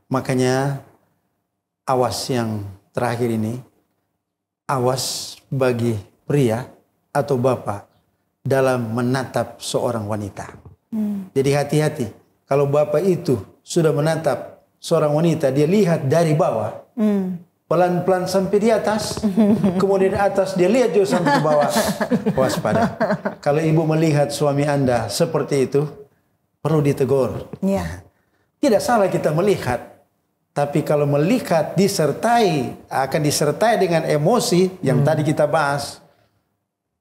Makanya awas yang terakhir ini, awas bagi pria atau bapak dalam menatap seorang wanita. Jadi hati-hati. Kalau bapak itu sudah menatap seorang wanita, dia lihat dari bawah, pelan-pelan sampai di atas, kemudian di atas dia lihat juga sampai ke bawah. Waspada. Kalau ibu melihat suami Anda seperti itu, perlu ditegur. Tidak salah kita melihat. Tapi kalau melihat akan disertai dengan emosi yang tadi kita bahas,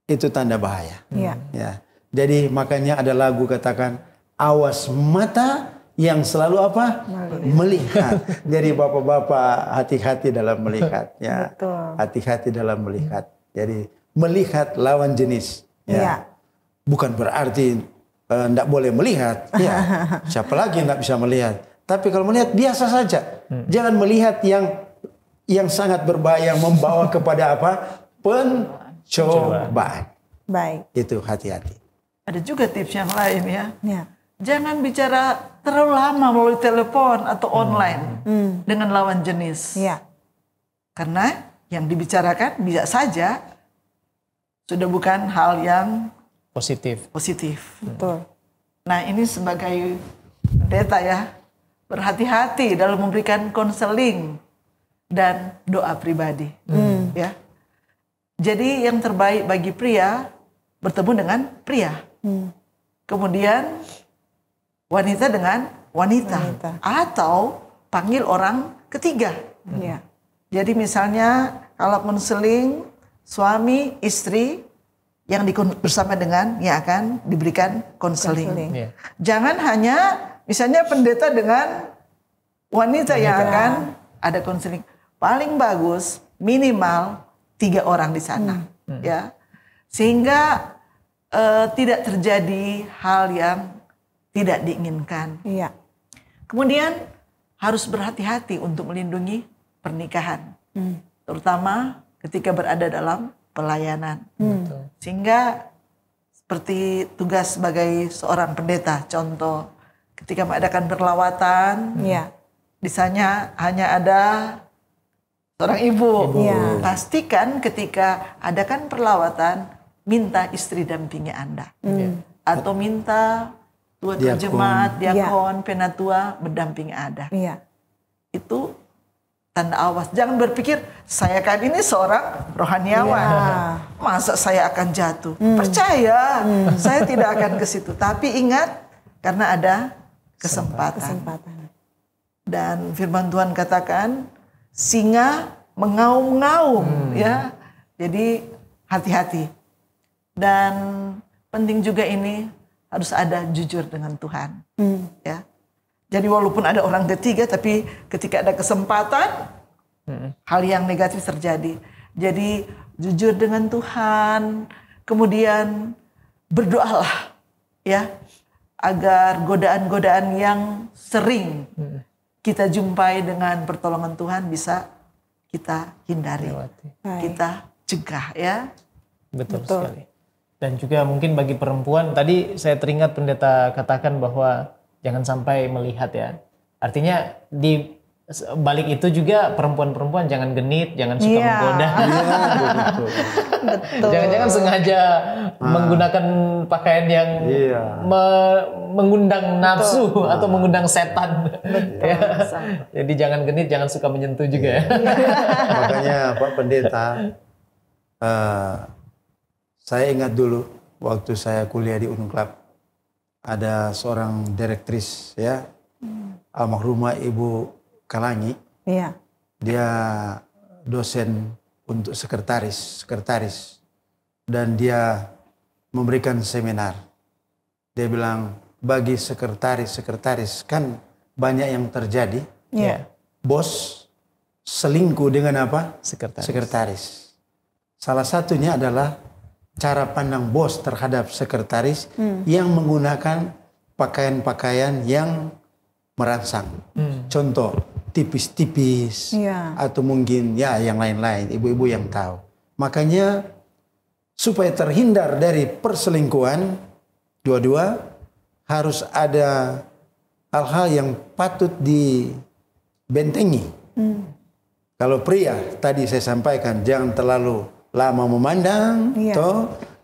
itu tanda bahaya. Ya. Jadi makanya ada lagu katakan, awas mata yang selalu apa? Melihat. Jadi bapak-bapak hati-hati dalam melihat. Ya. Hati-hati dalam melihat. Jadi melihat lawan jenis. Ya. Bukan berarti tidak boleh melihat. Ya. Siapa lagi yang tidak bisa melihat? Tapi kalau melihat biasa saja. Jangan melihat yang sangat berbahaya, membawa kepada apa? Pencobaan. Baik. Itu hati-hati. Ada juga tips yang lain ya. Jangan bicara terlalu lama melalui telepon atau online dengan lawan jenis. Karena yang dibicarakan bisa saja sudah bukan hal yang positif. Betul. Nah, ini sebagai pendeta ya, berhati-hati dalam memberikan konseling dan doa pribadi. Ya. Jadi yang terbaik bagi pria bertemu dengan pria. Kemudian wanita dengan wanita. Atau panggil orang ketiga. Jadi misalnya kalau konseling suami istri yang bersama dengan yang akan diberikan konseling. Jangan hanya misalnya pendeta dengan wanita yang akan ada konseling. Paling bagus minimal 3 orang di sana, ya, sehingga tidak terjadi hal yang tidak diinginkan. Kemudian harus berhati-hati untuk melindungi pernikahan, terutama ketika berada dalam pelayanan, sehingga Seperti tugas sebagai seorang pendeta, contoh ketika mengadakan perlawatan, di sana hanya ada seorang ibu. Pastikan ketika adakan perlawatan, minta istri dampingi Anda. Atau minta tua jemaat, diakon, penatua berdampingi Anda. Itu tanda awas. Jangan berpikir saya kan ini seorang rohaniawan. Masa saya akan jatuh? Percaya, saya tidak akan ke situ. Tapi ingat, karena ada kesempatan. Dan firman Tuhan katakan, singa mengaum-ngaum, ya. Jadi hati-hati. Dan penting juga ini harus ada jujur dengan Tuhan, ya. Jadi walaupun ada orang ketiga, tapi ketika ada kesempatan, hal yang negatif terjadi. Jadi jujur dengan Tuhan, kemudian berdoalah, ya, agar godaan-godaan yang sering kita jumpai dengan pertolongan Tuhan bisa kita hindari, kita cegah, ya. Betul sekali. Dan juga mungkin bagi perempuan, tadi saya teringat pendeta katakan bahwa jangan sampai melihat, ya. Artinya di balik itu juga perempuan-perempuan jangan genit, jangan suka menggoda. Jangan-jangan sengaja menggunakan pakaian yang mengundang nafsu atau mengundang setan. Jadi jangan genit, jangan suka menyentuh juga, ya. Makanya Pak Pendeta, saya ingat dulu waktu saya kuliah di Unclub, ada seorang direktris, ya, almarhumah Ibu Kalangi. Dia dosen untuk sekretaris, dan dia memberikan seminar. Dia bilang, bagi sekretaris kan banyak yang terjadi. Bos selingkuh dengan apa? Sekretaris. Salah satunya adalah cara pandang bos terhadap sekretaris yang menggunakan pakaian-pakaian yang merangsang. Contoh, tipis-tipis, atau mungkin ya yang lain-lain, ibu-ibu yang tahu. Makanya supaya terhindar dari perselingkuhan, dua-dua harus ada hal-hal yang patut dibentengi. Kalau pria, tadi saya sampaikan, jangan terlalu lama memandang,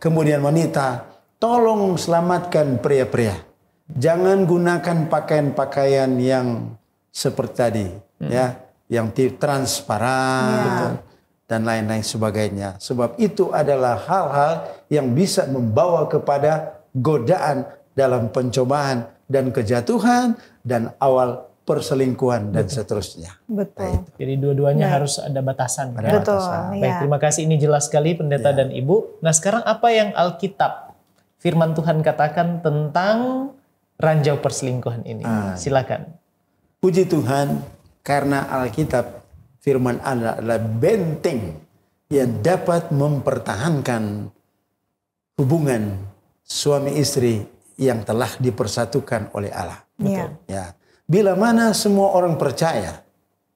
kemudian wanita, tolong selamatkan pria-pria. Jangan gunakan pakaian-pakaian yang seperti tadi, ya, yang transparan dan lain-lain sebagainya. Sebab itu adalah hal-hal yang bisa membawa kepada godaan dalam pencobaan dan kejatuhan dan awal perselingkuhan dan seterusnya. Betul. Nah, jadi dua-duanya harus ada batasan. Baik, terima kasih, ini jelas sekali Pendeta dan Ibu. Nah, sekarang apa yang Alkitab, firman Tuhan katakan tentang ranjau perselingkuhan ini? Silakan. Puji Tuhan, karena Alkitab firman Allah adalah benteng yang dapat mempertahankan hubungan suami istri yang telah dipersatukan oleh Allah. Betul. Ya. Bila mana semua orang percaya,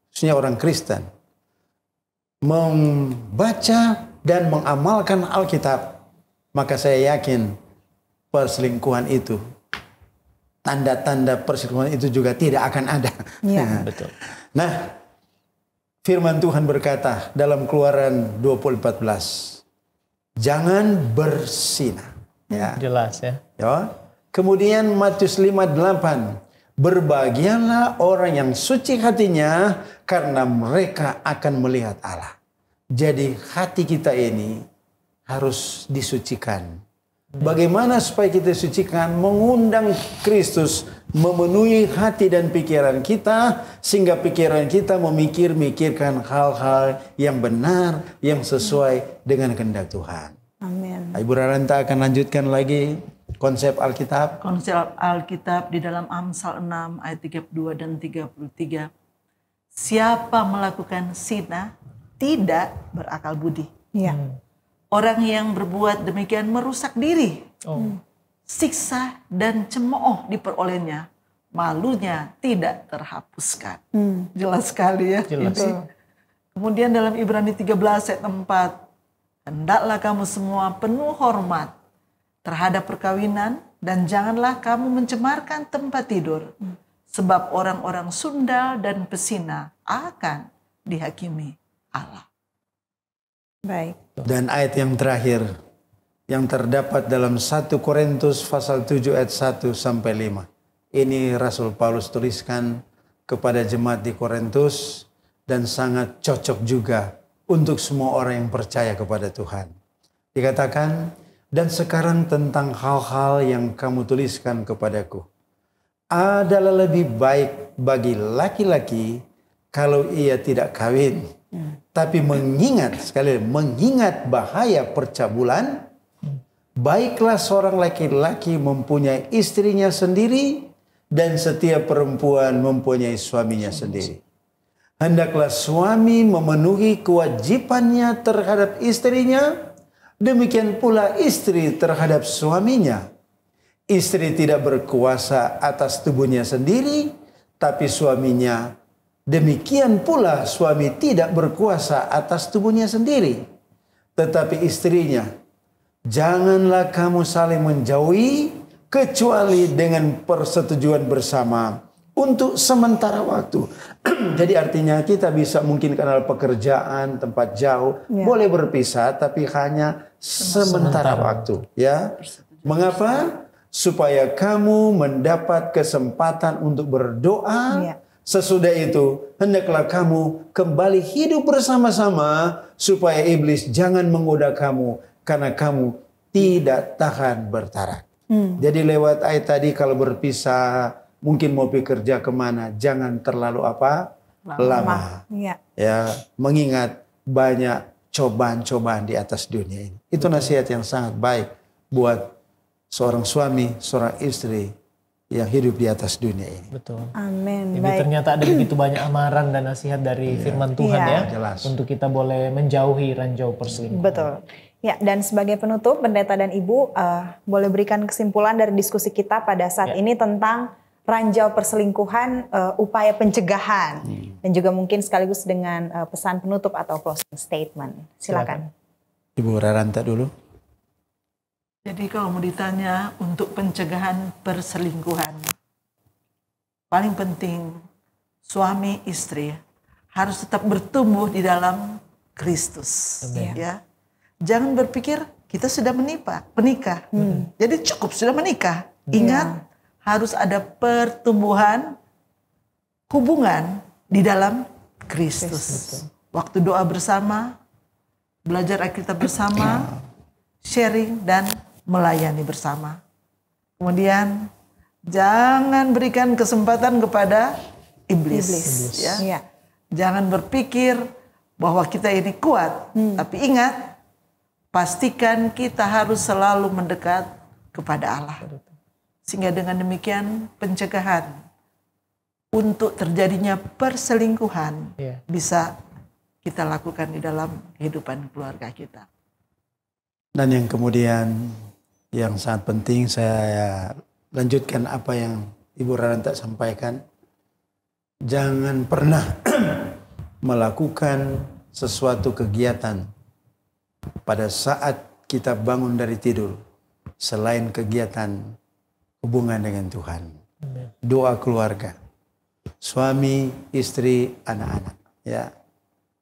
khususnya orang Kristen, membaca dan mengamalkan Alkitab, maka saya yakin perselingkuhan itu, tanda-tanda perselingkuhan itu juga tidak akan ada. Betul. Nah, firman Tuhan berkata dalam Keluaran 20:14, jangan bersinah. Ya. Jelas, ya. Kemudian Matius 5:8, berbahagialah orang yang suci hatinya karena mereka akan melihat Allah. Jadi hati kita ini harus disucikan. Bagaimana supaya kita sucikan? Mengundang Kristus memenuhi hati dan pikiran kita, sehingga pikiran kita memikirkan hal-hal yang benar, yang sesuai dengan kehendak Tuhan. Amin. Ibu Raranta akan lanjutkan lagi konsep Alkitab. Konsep Alkitab di dalam Amsal 6 ayat 32 dan 33. Siapa melakukan zina tidak berakal budi. Orang yang berbuat demikian merusak diri. Siksa dan cemooh diperolehnya. Malunya tidak terhapuskan. Jelas sekali, ya. Jelas. Kemudian dalam Ibrani 13 ayat 4. Hendaklah kamu semua penuh hormat terhadap perkawinan, dan janganlah kamu mencemarkan tempat tidur, sebab orang-orang sundal dan pesina akan dihakimi Allah. Baik. Dan ayat yang terakhir yang terdapat dalam 1 Korintus pasal 7 ayat 1 sampai 5. Ini Rasul Paulus tuliskan kepada jemaat di Korintus dan sangat cocok juga untuk semua orang yang percaya kepada Tuhan. Dikatakan, dan sekarang tentang hal-hal yang kamu tuliskan kepadaku, adalah lebih baik bagi laki-laki kalau ia tidak kawin, tapi mengingat bahaya percabulan, baiklah seorang laki-laki mempunyai istrinya sendiri dan setiap perempuan mempunyai suaminya sendiri. Hendaklah suami memenuhi kewajibannya terhadap istrinya, demikian pula istri terhadap suaminya. Istri tidak berkuasa atas tubuhnya sendiri, tapi suaminya. Demikian pula suami tidak berkuasa atas tubuhnya sendiri, tetapi istrinya. Janganlah kamu saling menjauhi kecuali dengan persetujuan bersama untuk sementara waktu. Jadi artinya kita bisa mungkin kenal pekerjaan, tempat jauh, boleh berpisah tapi hanya sementara waktu, ya. Mengapa? Supaya kamu mendapat kesempatan untuk berdoa. Sesudah itu, hendaklah kamu kembali hidup bersama-sama supaya iblis jangan menggoda kamu karena kamu tidak tahan bertahan. Jadi lewat ayat tadi kalau berpisah, mungkin mau bekerja kemana, jangan terlalu lama. Ya, mengingat banyak cobaan-cobaan di atas dunia ini. Itu nasihat yang sangat baik buat seorang suami, seorang istri yang hidup di atas dunia ini. Betul. Amin. Jadi ternyata ada begitu banyak amaran dan nasihat dari firman Tuhan jelas. untuk kita boleh menjauhi ranjau perselingkuhan. Betul. Ya, dan sebagai penutup, Pendeta dan Ibu boleh berikan kesimpulan dari diskusi kita pada saat ini tentang ranjau perselingkuhan, upaya pencegahan, dan juga mungkin sekaligus dengan pesan penutup atau closing statement. Silakan. Ibu Raranta dulu. Jadi kalau mau ditanya untuk pencegahan perselingkuhan, paling penting suami istri harus tetap bertumbuh di dalam Kristus. Ya, jangan berpikir kita sudah menikah. Jadi cukup sudah menikah. Ingat, harus ada pertumbuhan hubungan di dalam Kristus. Waktu doa bersama, belajar Alkitab bersama, sharing dan melayani bersama. Kemudian jangan berikan kesempatan kepada iblis. Ya. Jangan berpikir bahwa kita ini kuat, tapi ingat, pastikan kita harus selalu mendekat kepada Allah. Sehingga dengan demikian pencegahan untuk terjadinya perselingkuhan bisa kita lakukan di dalam kehidupan keluarga kita. Dan yang kemudian yang sangat penting saya lanjutkan apa yang Ibu Raranta sampaikan. Jangan pernah melakukan sesuatu kegiatan pada saat kita bangun dari tidur selain kegiatan hubungan dengan Tuhan. Doa keluarga, suami, istri, anak-anak. Ya,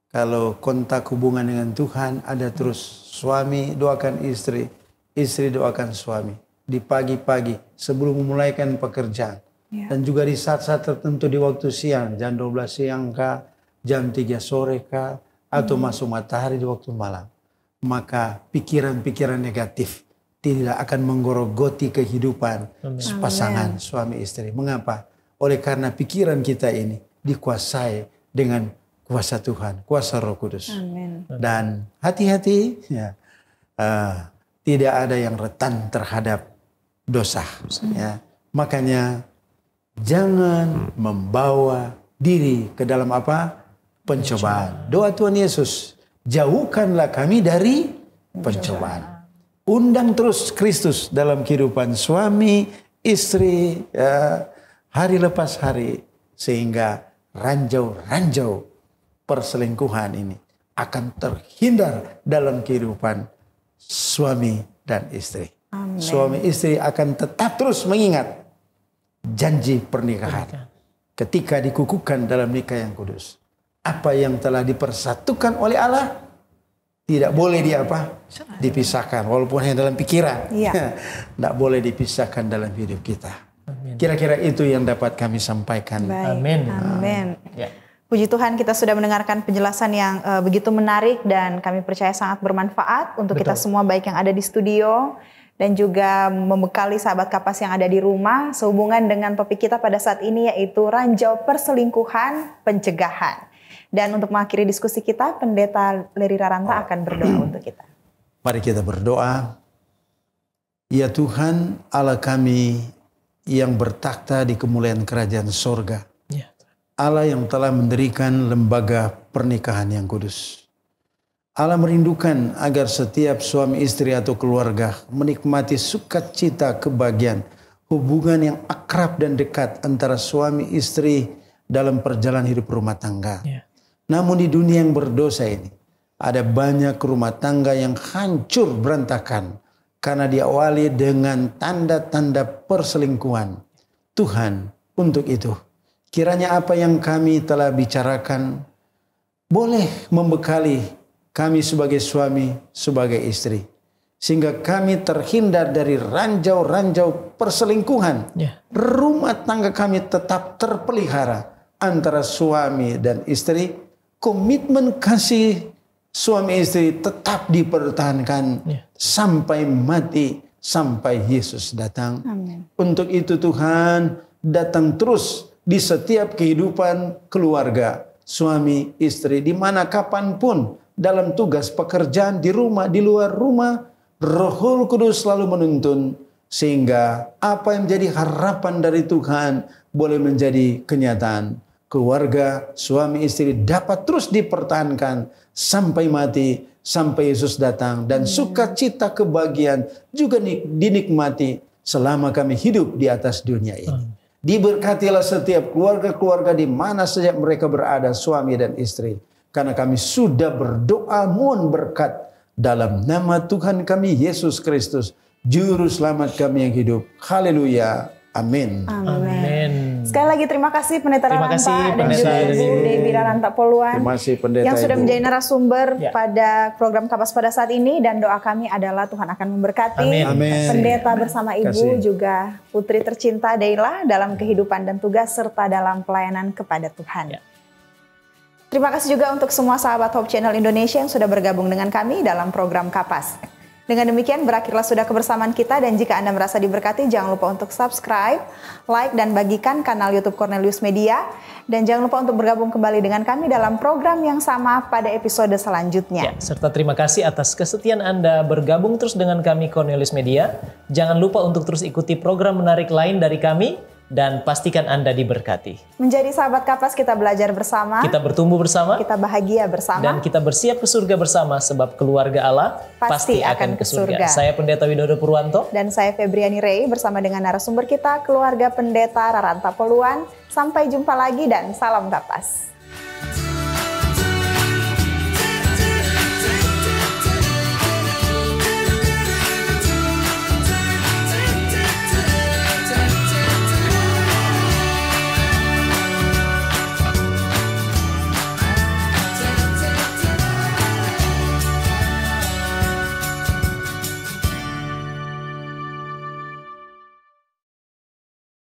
kalau kontak hubungan dengan Tuhan ada terus. Suami doakan istri, istri doakan suami. Di pagi-pagi sebelum memulaikan pekerjaan. Dan juga di saat-saat tertentu di waktu siang, jam 12 siang kah, jam 3 sore kah, atau masuk matahari di waktu malam. Maka pikiran-pikiran negatif tidak akan menggerogoti kehidupan pasangan suami istri. Mengapa? Oleh karena pikiran kita ini dikuasai dengan kuasa Tuhan, kuasa Roh Kudus. Dan hati-hati, tidak ada yang rentan terhadap dosa. Ya. Makanya jangan membawa diri ke dalam pencobaan. Doa Tuhan Yesus, jauhkanlah kami dari pencobaan. Undang terus Kristus dalam kehidupan suami, istri, hari lepas hari, sehingga ranjau-ranjau perselingkuhan ini akan terhindar dalam kehidupan suami dan istri. Amin. Suami istri akan tetap terus mengingat janji pernikahan. Ketika dikukuhkan dalam nikah yang kudus. Apa yang telah dipersatukan oleh Allah tidak boleh dipisahkan. Walaupun hanya dalam pikiran. Tidak boleh dipisahkan dalam hidup kita. Kira-kira itu yang dapat kami sampaikan. Amin. Amin. Ya. Puji Tuhan, kita sudah mendengarkan penjelasan yang begitu menarik dan kami percaya sangat bermanfaat untuk kita semua, baik yang ada di studio dan juga membekali sahabat Kapas yang ada di rumah sehubungan dengan topik kita pada saat ini, yaitu ranjau perselingkuhan pencegahan. Dan untuk mengakhiri diskusi kita, Pendeta Leri Raranta akan berdoa untuk kita. Mari kita berdoa. Ya Tuhan, Allah kami yang bertakhta di kemuliaan kerajaan sorga. Allah yang telah mendirikan lembaga pernikahan yang kudus. Allah merindukan agar setiap suami istri atau keluarga menikmati sukacita kebahagiaan, hubungan yang akrab dan dekat antara suami istri dalam perjalanan hidup rumah tangga. Namun di dunia yang berdosa ini, ada banyak rumah tangga yang hancur berantakan karena diawali dengan tanda-tanda perselingkuhan. Tuhan, untuk itu, kiranya apa yang kami telah bicarakan boleh membekali kami sebagai suami, sebagai istri. Sehingga kami terhindar dari ranjau-ranjau perselingkuhan. Rumah tangga kami tetap terpelihara antara suami dan istri. Komitmen kasih suami istri tetap dipertahankan sampai mati, sampai Yesus datang. Amin. Untuk itu Tuhan, datang terus di setiap kehidupan keluarga, suami, istri, di mana kapanpun, dalam tugas pekerjaan, di rumah, di luar rumah, Roh Kudus selalu menuntun, sehingga apa yang menjadi harapan dari Tuhan boleh menjadi kenyataan. Keluarga, suami, istri dapat terus dipertahankan sampai mati, sampai Yesus datang. Dan sukacita kebahagiaan juga dinikmati selama kami hidup di atas dunia ini. Diberkatilah setiap keluarga-keluarga di mana saja mereka berada, suami dan istri. Karena kami sudah berdoa mohon berkat dalam nama Tuhan kami Yesus Kristus, Juru Selamat kami yang hidup. Haleluya. Amin. Amin. Sekali lagi terima kasih Pendeta Raranta dan juga Ibu Dewi Raranta Poluan yang sudah menjadi narasumber pada program Kapas pada saat ini, dan doa kami adalah Tuhan akan memberkati Pendeta bersama Ibu juga putri tercinta Deila dalam kehidupan dan tugas serta dalam pelayanan kepada Tuhan. Terima kasih juga untuk semua sahabat Hope Channel Indonesia yang sudah bergabung dengan kami dalam program Kapas. Dengan demikian berakhirlah sudah kebersamaan kita, dan jika Anda merasa diberkati jangan lupa untuk subscribe, like, dan bagikan kanal YouTube Cornelius Media. Dan jangan lupa untuk bergabung kembali dengan kami dalam program yang sama pada episode selanjutnya. Serta terima kasih atas kesetiaan Anda bergabung terus dengan kami Cornelius Media. Jangan lupa untuk terus ikuti program menarik lain dari kami. Dan pastikan Anda diberkati. Menjadi sahabat Kapas, kita belajar bersama. Kita bertumbuh bersama. Kita bahagia bersama. Dan kita bersiap ke surga bersama, sebab keluarga Allah pasti akan ke surga. Saya Pendeta Widodo Purwanto. Dan saya Febriani Rey bersama dengan narasumber kita, keluarga Pendeta Raranta Poluan. Sampai jumpa lagi dan salam Kapas.